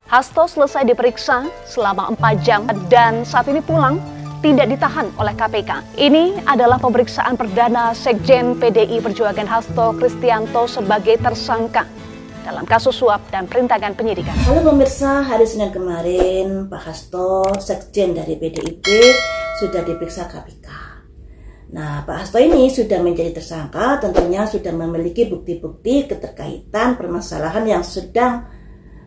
Hasto selesai diperiksa selama 4 jam dan saat ini pulang tidak ditahan oleh KPK. Ini adalah pemeriksaan perdana Sekjen PDI Perjuangan Hasto Kristianto sebagai tersangka dalam kasus suap dan perintangan penyidikan. Halo pemirsa, hari Senin kemarin Pak Hasto, Sekjen dari PDIP, sudah diperiksa KPK. Nah, Pak Hasto ini sudah menjadi tersangka, tentunya sudah memiliki bukti-bukti keterkaitan permasalahan yang sedang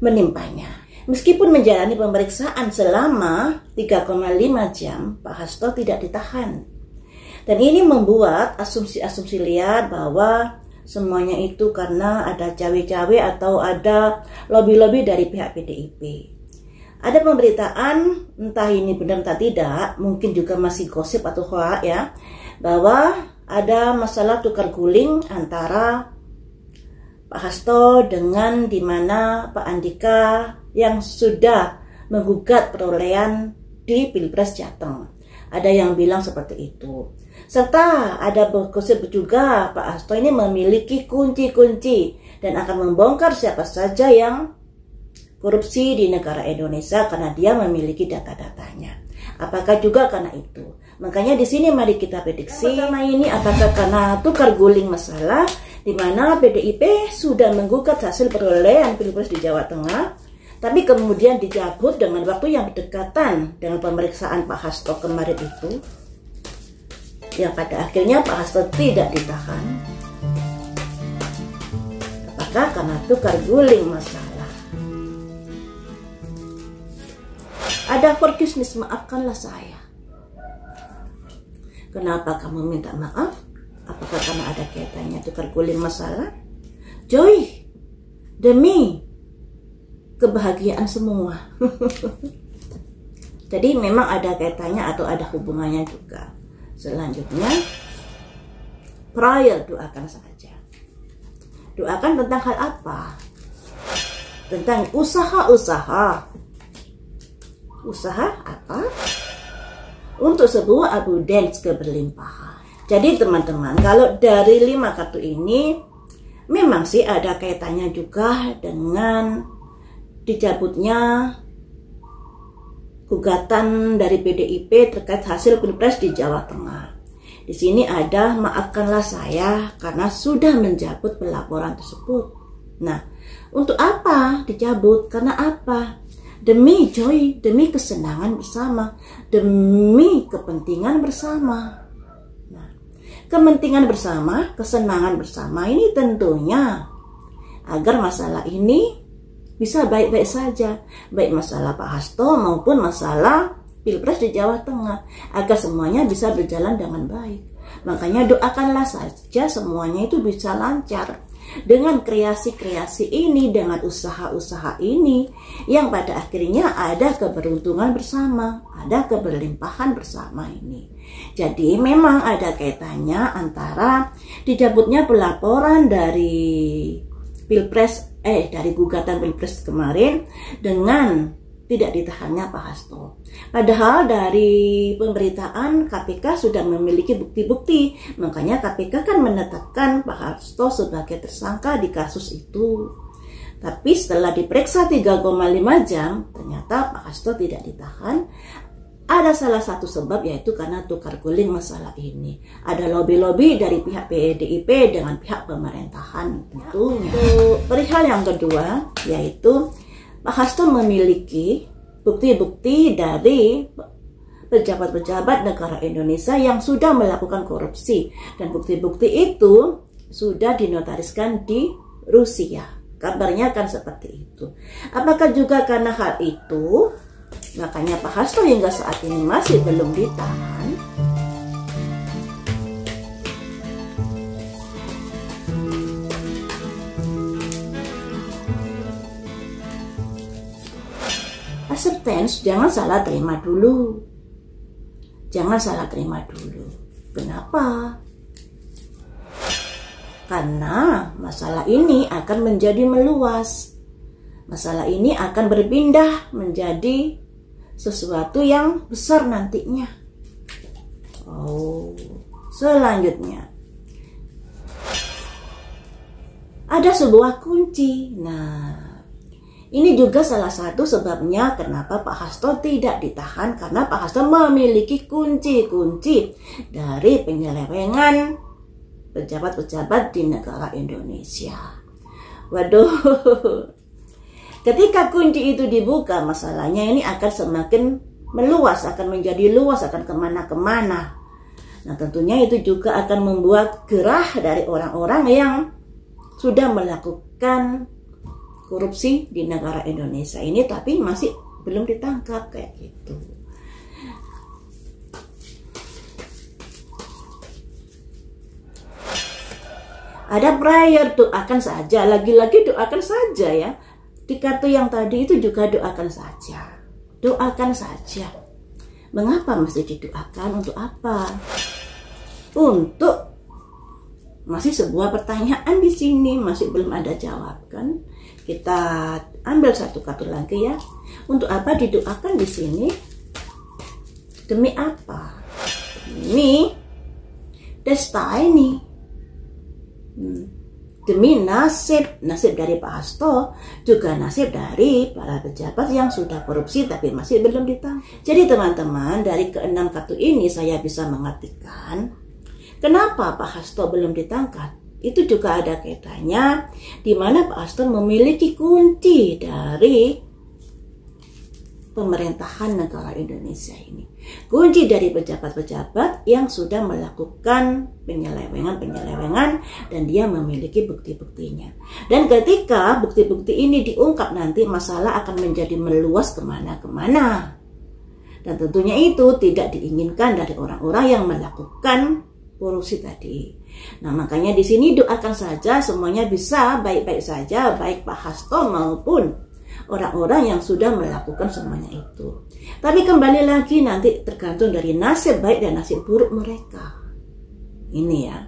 menimpanya. Meskipun menjalani pemeriksaan selama 3,5 jam, Pak Hasto tidak ditahan. Dan ini membuat asumsi-asumsi liar bahwa semuanya itu karena ada cawe-cawe atau ada lobby-lobby dari pihak PDIP. Ada pemberitaan, entah ini benar atau tidak, mungkin juga masih gosip atau hoax ya, bahwa ada masalah tukar guling antara Pak Hasto dengan dimana Pak Andika yang sudah menggugat perolehan di Pilpres Jateng. Ada yang bilang seperti itu. Serta ada gosip juga Pak Hasto ini memiliki kunci-kunci dan akan membongkar siapa saja yang korupsi di negara Indonesia karena dia memiliki data-datanya. Apakah juga karena itu? Makanya di sini mari kita prediksi. Yang pertama ini apakah karena tukar guling masalah di mana PDIP sudah menggugat hasil perolehan Pilpres di Jawa Tengah, tapi kemudian dicabut dengan waktu yang berdekatan dengan pemeriksaan Pak Hasto kemarin itu, yang pada akhirnya Pak Hasto tidak ditahan. Apakah karena tukar guling masalah? Ada forgiveness, maafkanlah saya. Kenapa kamu minta maaf? Apakah karena ada kaitannya tukar guling masalah? Joy, demi kebahagiaan semua. Jadi memang ada kaitannya atau ada hubungannya juga. Selanjutnya, prayer, doakan saja. Doakan tentang hal apa? Tentang usaha-usaha. Usaha apa? Untuk sebuah abundance, keberlimpahan. Jadi teman-teman, kalau dari 5 kartu ini memang sih ada kaitannya juga dengan dicabutnya gugatan dari PDIP terkait hasil Pilpres di Jawa Tengah. Di sini ada maafkanlah saya karena sudah mencabut pelaporan tersebut. Nah, untuk apa dicabut? Karena apa? Demi joy, demi kesenangan bersama, demi kepentingan bersama. Nah, kepentingan bersama, kesenangan bersama ini tentunya agar masalah ini bisa baik-baik saja, baik masalah Pak Hasto maupun masalah Pilpres di Jawa Tengah, agar semuanya bisa berjalan dengan baik. Makanya doakanlah saja semuanya itu bisa lancar. Dengan kreasi-kreasi ini, dengan usaha-usaha ini, yang pada akhirnya ada keberuntungan bersama, ada keberlimpahan bersama ini. Jadi memang ada kaitannya antara dicabutnya pelaporan dari Pilpres, dari gugatan Pilpres kemarin dengan tidak ditahannya Pak Hasto. Padahal dari pemberitaan KPK sudah memiliki bukti-bukti, makanya KPK kan menetapkan Pak Hasto sebagai tersangka di kasus itu. Tapi setelah diperiksa 3,5 jam, ternyata Pak Hasto tidak ditahan. Ada salah satu sebab yaitu karena tukar guling masalah ini. Ada lobby-lobby dari pihak PDIP dengan pihak pemerintahan tentunya. Perihal yang kedua yaitu Pak Hasto memiliki bukti-bukti dari pejabat-pejabat negara Indonesia yang sudah melakukan korupsi. Dan bukti-bukti itu sudah dinotariskan di Rusia. Kabarnya kan seperti itu. Apakah juga karena hal itu, makanya Pak Hasto hingga saat ini masih belum ditahan? Acceptance, jangan salah terima dulu. Jangan salah terima dulu. Kenapa? Karena masalah ini akan menjadi meluas. Masalah ini akan berpindah menjadi sesuatu yang besar nantinya. Selanjutnya ada sebuah kunci. Nah, Ini juga salah satu sebabnya kenapa Pak Hasto tidak ditahan, karena Pak Hasto memiliki kunci-kunci dari penyelewengan pejabat-pejabat di negara Indonesia. Waduh, ketika kunci itu dibuka, masalahnya ini akan semakin meluas, akan menjadi luas, akan kemana-kemana. Nah, tentunya itu juga akan membuat gerah dari orang-orang yang sudah melakukan korupsi di negara Indonesia ini, tapi masih belum ditangkap kayak gitu. Ada prayer, doakan saja, lagi-lagi doakan saja ya. Di kartu yang tadi itu juga doakan saja, doakan saja. Mengapa mesti didoakan? Untuk apa? Untuk masih sebuah pertanyaan di sini, masih belum ada jawab kan? Kita ambil satu kartu lagi ya. Untuk apa didoakan di sini? Demi apa? Demi destiny. Demi nasib dari Pak Hasto, juga nasib dari para pejabat yang sudah korupsi tapi masih belum ditangkap. Jadi teman-teman, dari keenam kartu ini saya bisa mengartikan kenapa Pak Hasto belum ditangkap. Itu juga ada kaitannya di mana Pak Hasto memiliki kunci dari pemerintahan negara Indonesia ini. Kunci dari pejabat-pejabat yang sudah melakukan penyelewengan dan dia memiliki bukti-buktinya. Dan ketika bukti-bukti ini diungkap nanti, masalah akan menjadi meluas kemana-kemana. Dan tentunya itu tidak diinginkan dari orang-orang yang melakukan korupsi tadi. Nah, makanya di sini doakan saja semuanya bisa baik-baik saja, baik Pak Hasto maupun orang-orang yang sudah melakukan semuanya itu. Tapi kembali lagi nanti tergantung dari nasib baik dan nasib buruk mereka. Ini ya.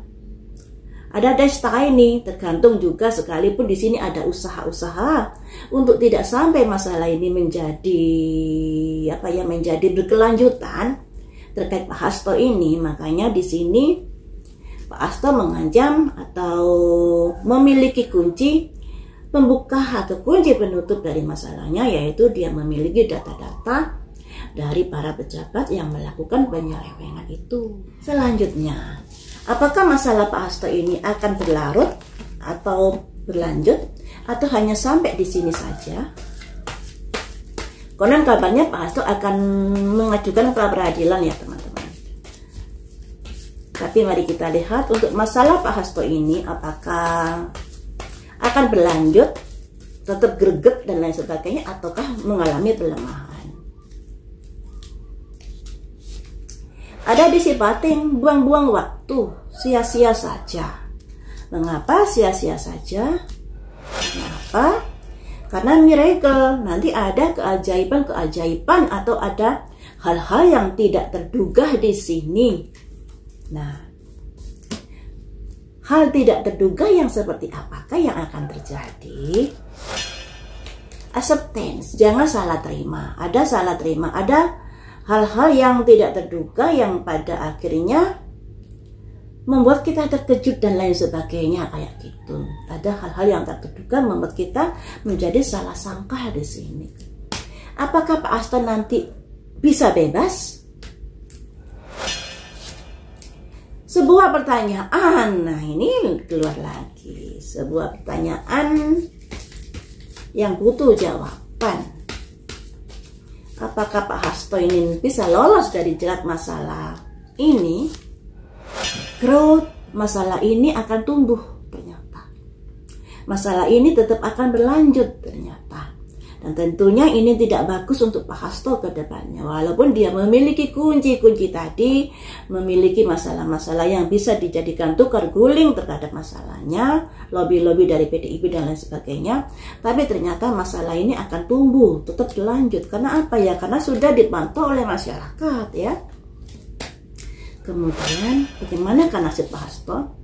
Ada destiny, tergantung juga sekalipun di sini ada usaha-usaha untuk tidak sampai masalah ini menjadi menjadi berkelanjutan terkait Pak Hasto ini. Makanya di sini Pak Hasto mengancam atau memiliki kunci pembuka atau kunci penutup dari masalahnya, yaitu dia memiliki data-data dari para pejabat yang melakukan penyelewengan itu. Selanjutnya, apakah masalah Pak Hasto ini akan berlarut atau berlanjut atau hanya sampai di sini saja? Konon kabarnya Pak Hasto akan mengajukan pra peradilan ya teman-teman. Tapi mari kita lihat untuk masalah Pak Hasto ini apakah akan berlanjut, tetap greget dan lain sebagainya, ataukah mengalami pelemahan. Ada disipating, buang-buang waktu, sia-sia saja. Mengapa sia-sia saja? Kenapa? Karena miracle, nanti ada keajaiban-keajaiban atau ada hal-hal yang tidak terduga di sini. Nah, hal tidak terduga yang seperti apakah yang akan terjadi? Acceptance, jangan salah terima. Ada salah terima, ada hal-hal yang tidak terduga yang pada akhirnya membuat kita terkejut dan lain sebagainya kayak gitu. Ada hal-hal yang tak terduga membuat kita menjadi salah sangka di sini. Apakah Pak Hasto nanti bisa bebas? Sebuah pertanyaan, nah ini keluar lagi. Sebuah pertanyaan yang butuh jawaban. Apakah Pak Hasto ini bisa lolos dari jerat masalah ini? Growth, masalah ini akan tumbuh ternyata. Masalah ini tetap akan berlanjut ternyata. Dan tentunya ini tidak bagus untuk Pak Hasto ke depannya. Walaupun dia memiliki kunci-kunci tadi, memiliki masalah-masalah yang bisa dijadikan tukar guling terhadap masalahnya, lobby-lobby dari PDIP dan lain sebagainya. Tapi ternyata masalah ini akan tumbuh, tetap berlanjut. Karena apa ya? Karena sudah dipantau oleh masyarakat ya. Kemudian bagaimana nasib Pak Hasto?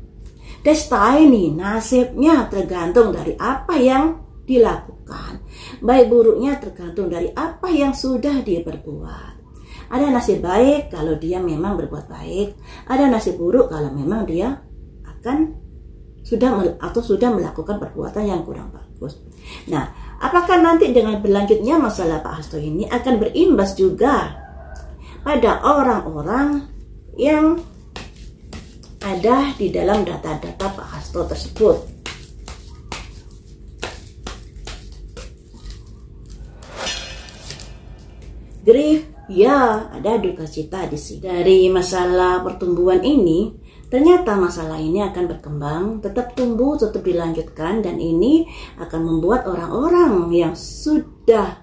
Destiny, nasibnya tergantung dari apa yang dilakukan. Baik buruknya tergantung dari apa yang sudah dia perbuat. Ada nasib baik kalau dia memang berbuat baik, ada nasib buruk kalau memang dia akan sudah melakukan perbuatan yang kurang bagus. Nah, apakah nanti dengan berlanjutnya masalah Pak Hasto ini akan berimbas juga pada orang-orang yang ada di dalam data-data Pak Hasto tersebut? Grief, ya, ada duka cita di sini. Dari masalah pertumbuhan ini, ternyata masalah ini akan berkembang, tetap tumbuh, tetap dilanjutkan, dan ini akan membuat orang-orang yang sudah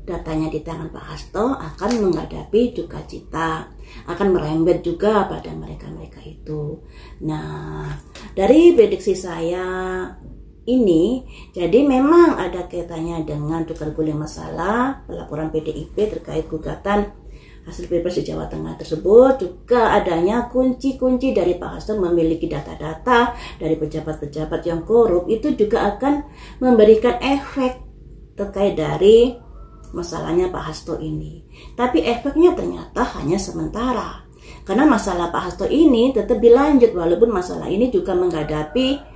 datanya di tangan Pak Hasto akan menghadapi duka cita, akan merembet juga pada mereka-mereka itu. Nah, dari prediksi saya ini, jadi memang ada kaitannya dengan tukar guling masalah pelaporan PDIP terkait gugatan hasil Pilpres di Jawa Tengah tersebut, juga adanya kunci-kunci dari Pak Hasto memiliki data-data dari pejabat-pejabat yang korup, itu juga akan memberikan efek terkait dari masalahnya Pak Hasto ini. Tapi efeknya ternyata hanya sementara, karena masalah Pak Hasto ini tetap dilanjut walaupun masalah ini juga menghadapi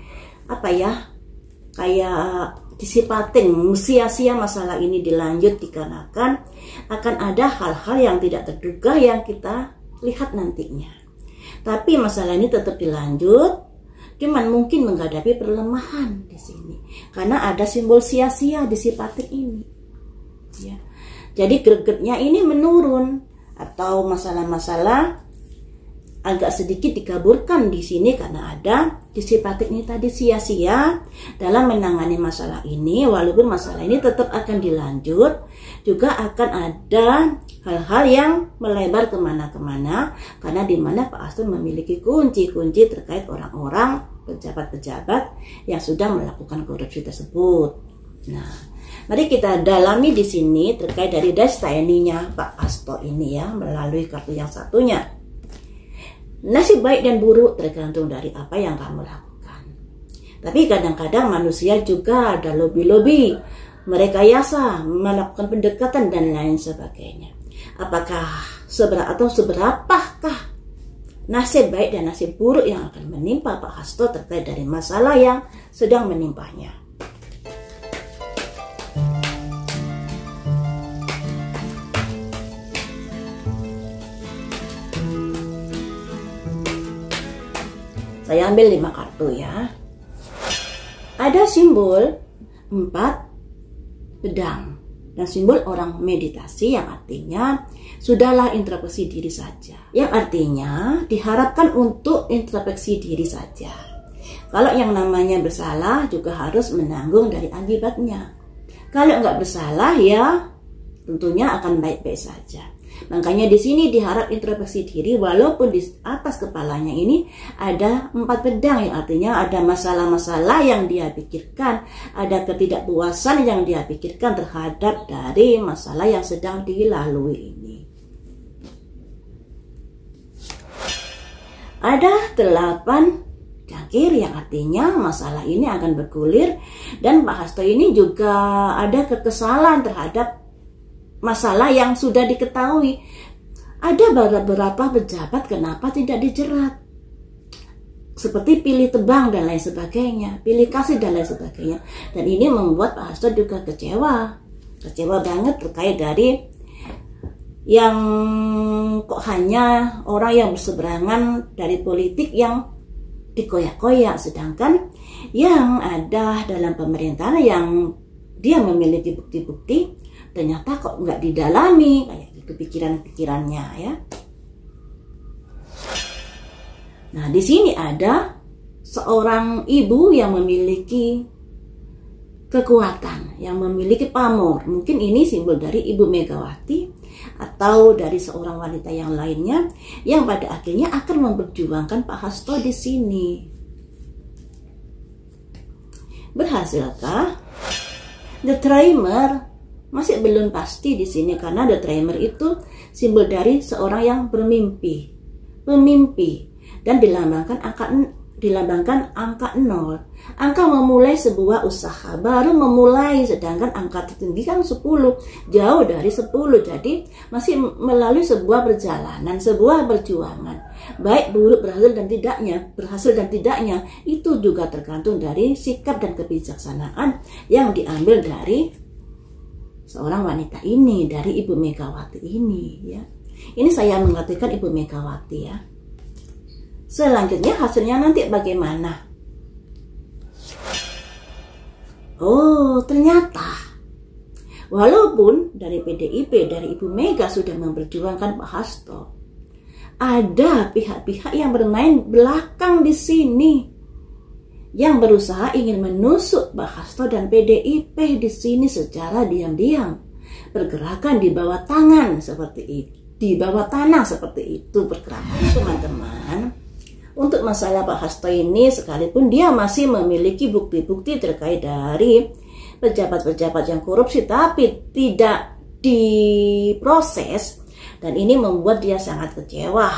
kayak disipating, sia-sia masalah ini dilanjut dikarenakan akan ada hal-hal yang tidak terduga yang kita lihat nantinya. Tapi masalah ini tetap dilanjut, cuman mungkin menghadapi perlemahan di sini karena ada simbol sia-sia disipating ini. Ya. Jadi gregetnya ini menurun atau masalah-masalah agak sedikit dikaburkan di sini karena ada disipatik ini tadi sia-sia dalam menangani masalah ini. Walaupun masalah ini tetap akan dilanjut, juga akan ada hal-hal yang melebar kemana-kemana karena di mana Pak Hasto memiliki kunci-kunci terkait orang-orang pejabat-pejabat yang sudah melakukan korupsi tersebut. Nah, mari kita dalami di sini terkait dari destiny-nya Pak Hasto ini ya melalui kartu yang satunya. Nasib baik dan buruk tergantung dari apa yang kamu lakukan. Tapi kadang-kadang manusia juga ada lobby-lobby, merekayasa, melakukan pendekatan dan lain sebagainya. Apakah seberapakah nasib baik dan nasib buruk yang akan menimpa Pak Hasto terkait dari masalah yang sedang menimpanya? Saya ambil 5 kartu ya. Ada simbol 4 pedang dan simbol orang meditasi yang artinya sudahlah introspeksi diri saja. Yang artinya diharapkan untuk introspeksi diri saja. Kalau yang namanya bersalah juga harus menanggung dari akibatnya. Kalau nggak bersalah ya tentunya akan baik-baik saja. Makanya di sini diharap introspeksi diri walaupun di atas kepalanya ini ada 4 pedang yang artinya ada masalah-masalah yang dia pikirkan, ada ketidakpuasan yang dia pikirkan terhadap dari masalah yang sedang dilalui ini. Ada 8 cangkir yang artinya masalah ini akan bergulir dan Pak Hasto ini juga ada kekesalan terhadap masalah yang sudah diketahui. Ada beberapa pejabat kenapa tidak dijerat, seperti pilih tebang dan lain sebagainya, pilih kasih dan lain sebagainya. Dan ini membuat Pak Hasto juga kecewa banget terkait dari yang kok hanya orang yang berseberangan dari politik yang dikoyak-koyak, sedangkan yang ada dalam pemerintahan yang dia memiliki bukti-bukti ternyata kok nggak didalami kayak gitu pikiran-pikirannya ya. Nah, di sini ada seorang ibu yang memiliki kekuatan, yang memiliki pamor. Mungkin ini simbol dari Ibu Megawati atau dari seorang wanita yang lainnya yang pada akhirnya akan memperjuangkan Pak Hasto di sini. Berhasilkah? The Dreamer masih belum pasti di sini karena The Dreamer itu simbol dari seorang yang bermimpi, pemimpi, dan dilambangkan dilambangkan angka 0. Angka memulai sebuah usaha, baru memulai, sedangkan angka tertinggi kan 10, jauh dari 10. Jadi masih melalui sebuah perjalanan, sebuah perjuangan. Baik buruk berhasil dan tidaknya itu juga tergantung dari sikap dan kebijaksanaan yang diambil dari seorang wanita ini, dari Ibu Megawati ini ya. Ini saya mengartikan Ibu Megawati ya. Selanjutnya hasilnya nanti bagaimana? Oh, ternyata walaupun dari PDIP, dari Ibu Mega sudah memperjuangkan Pak Hasto, ada pihak-pihak yang bermain belakang di sini, yang berusaha ingin menusuk Pak Hasto dan PDIP di sini secara diam-diam, pergerakan di bawah tangan seperti itu, di bawah tanah seperti itu pergerakan, teman-teman. Untuk masalah Pak Hasto ini, sekalipun dia masih memiliki bukti-bukti terkait dari pejabat-pejabat yang korupsi tapi tidak diproses, dan ini membuat dia sangat kecewa.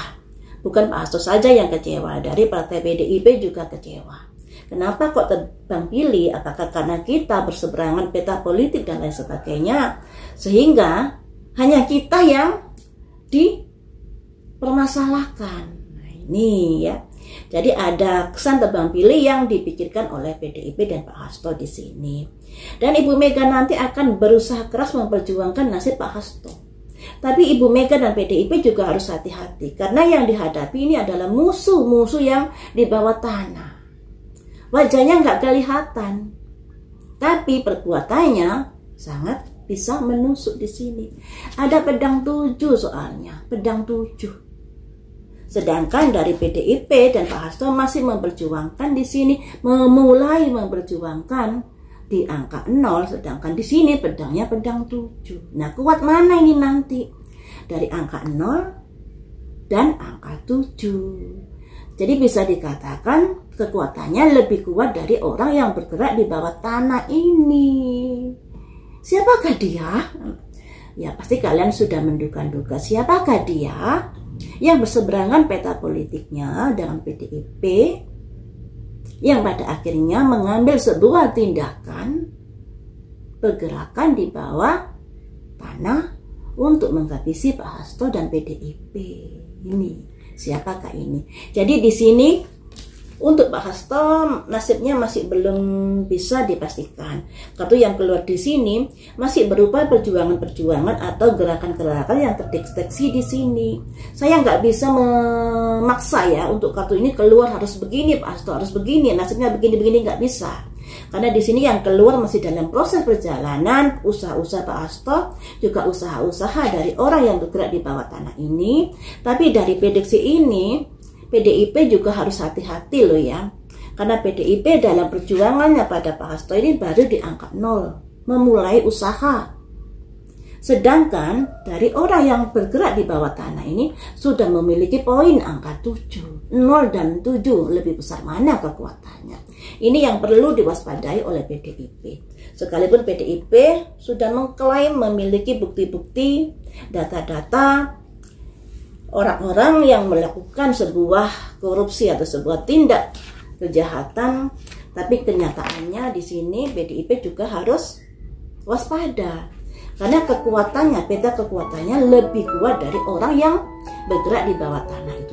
Bukan Pak Hasto saja yang kecewa, dari partai PDIP juga kecewa. Kenapa kok tebang pilih? Apakah karena kita berseberangan peta politik dan lain sebagainya, sehingga hanya kita yang dipermasalahkan? Nah, ini ya. Jadi ada kesan tebang pilih yang dipikirkan oleh PDIP dan Pak Hasto di sini. Dan Ibu Mega nanti akan berusaha keras memperjuangkan nasib Pak Hasto. Tapi Ibu Mega dan PDIP juga harus hati-hati, karena yang dihadapi ini adalah musuh-musuh yang di bawah tanah. Wajahnya nggak kelihatan, tapi perbuatannya sangat bisa menusuk di sini. Ada pedang 7 soalnya, pedang 7. Sedangkan dari PDIP dan Pak Hasto masih memperjuangkan di sini, memulai memperjuangkan di angka 0, sedangkan di sini pedangnya pedang 7. Nah, kuat mana ini nanti? Dari angka 0 dan angka 7. Jadi bisa dikatakan kekuatannya lebih kuat dari orang yang bergerak di bawah tanah ini. Siapakah dia? Ya, pasti kalian sudah menduga-duga siapakah dia yang berseberangan peta politiknya dengan PDIP, yang pada akhirnya mengambil sebuah tindakan pergerakan di bawah tanah untuk menghabisi Pak Hasto dan PDIP. Ini siapakah ini? Jadi di sini untuk Pak Hasto nasibnya masih belum bisa dipastikan. Kartu yang keluar di sini masih berupa perjuangan-perjuangan atau gerakan-gerakan yang terdeteksi di sini. Saya nggak bisa memaksa ya untuk kartu ini keluar harus begini, Pak Hasto harus begini, nasibnya begini-begini, nggak bisa. Karena di sini yang keluar masih dalam proses perjalanan, usaha-usaha Pak Hasto, juga usaha-usaha dari orang yang bergerak di bawah tanah ini. Tapi dari prediksi ini, PDIP juga harus hati-hati loh ya. Karena PDIP dalam perjuangannya pada Pak Hasto ini baru di angka 0, memulai usaha. Sedangkan dari orang yang bergerak di bawah tanah ini sudah memiliki poin angka 7. 0 dan 7 lebih besar mana kekuatannya? Ini yang perlu diwaspadai oleh PDIP. Sekalipun PDIP sudah mengklaim memiliki bukti-bukti, data-data orang-orang yang melakukan sebuah korupsi atau sebuah tindak kejahatan, tapi kenyataannya di sini PDIP juga harus waspada, karena kekuatannya, peta kekuatannya lebih kuat dari orang yang bergerak di bawah tanah itu